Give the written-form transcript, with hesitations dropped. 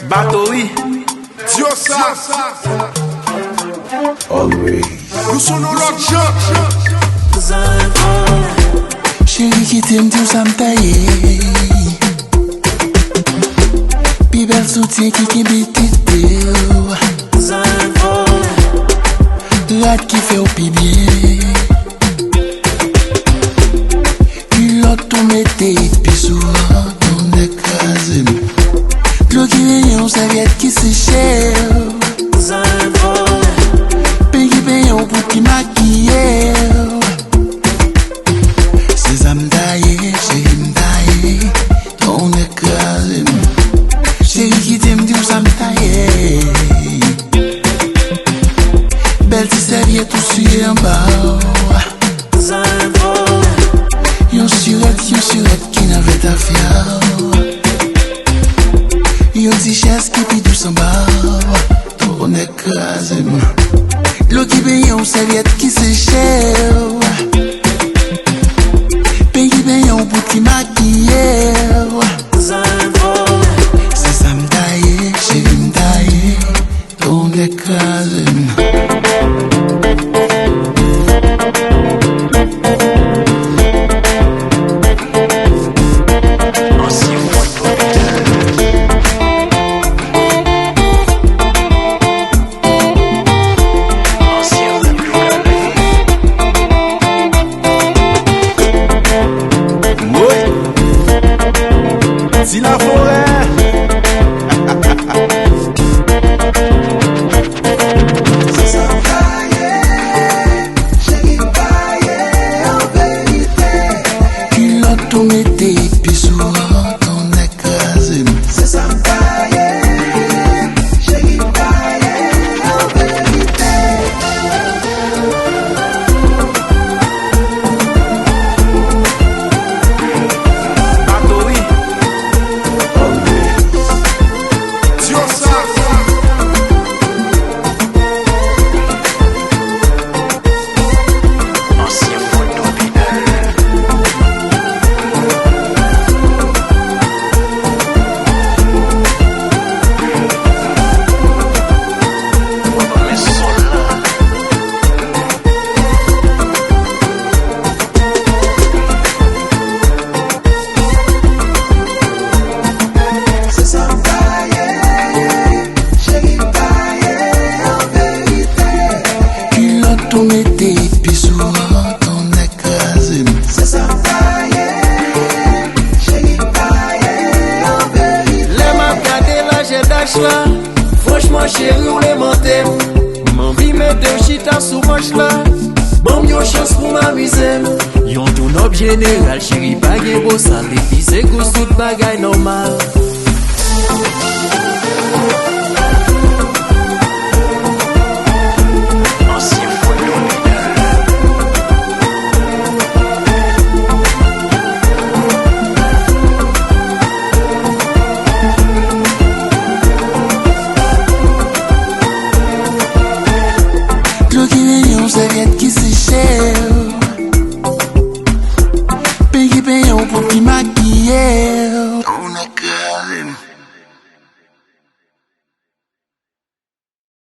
Bato, oui. Dios Always. Nous sommes l'autre gens. Chérie qui t'aime, Dieu ça me taille. Pi bel soutien qui bitite. Rat qui fait au pi bien. Culotte tout mette pi souvent ton Krazém. L'eau qui vient, serviette qui séchait. Paye au bout qui maquille. C'est amdaye, chérie m'daye. Ton Krazém. Chérie qui t'aime, Dieu ça m'taille. Belle petite serviette tout sur en bas. Yon surette qui n'avait ta fière. Yon petit chaise qui pis douce en bas. Ton Krazém. L'eau qui paye yon serviette qui séchait. Paye yon bout qui maquille. C'est ça m'daye, chérie m'daye. Ton Krazém. Si la forêt. Franchement chérie ou les mentez. M'envie mettre un chita sous manche là. Bon yo chance pour m'amuser. Yon tout nob général chérie bagay beau ça. Depuis c'est gousse tout bagay normal. Serviette qui